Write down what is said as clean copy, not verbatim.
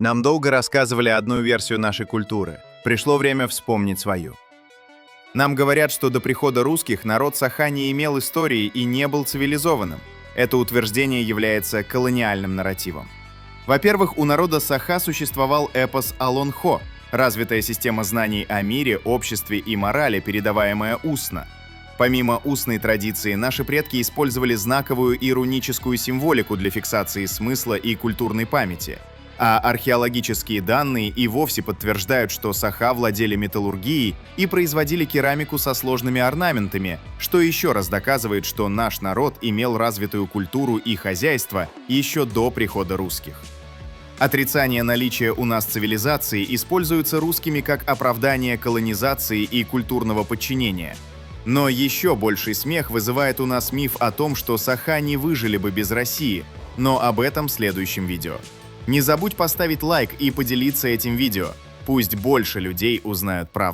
Нам долго рассказывали одну версию нашей культуры. Пришло время вспомнить свою. Нам говорят, что до прихода русских народ Саха не имел истории и не был цивилизованным. Это утверждение является колониальным нарративом. Во-первых, у народа Саха существовал эпос Алон-Хо, развитая система знаний о мире, обществе и морали, передаваемая устно. Помимо устной традиции, наши предки использовали знаковую и руническую символику для фиксации смысла и культурной памяти. А археологические данные и вовсе подтверждают, что Саха владели металлургией и производили керамику со сложными орнаментами, что еще раз доказывает, что наш народ имел развитую культуру и хозяйство еще до прихода русских. Отрицание наличия у нас цивилизации используется русскими как оправдание колонизации и культурного подчинения. Но еще больший смех вызывает у нас миф о том, что Саха не выжили бы без России, но об этом в следующем видео. Не забудь поставить лайк и поделиться этим видео. Пусть больше людей узнают правду.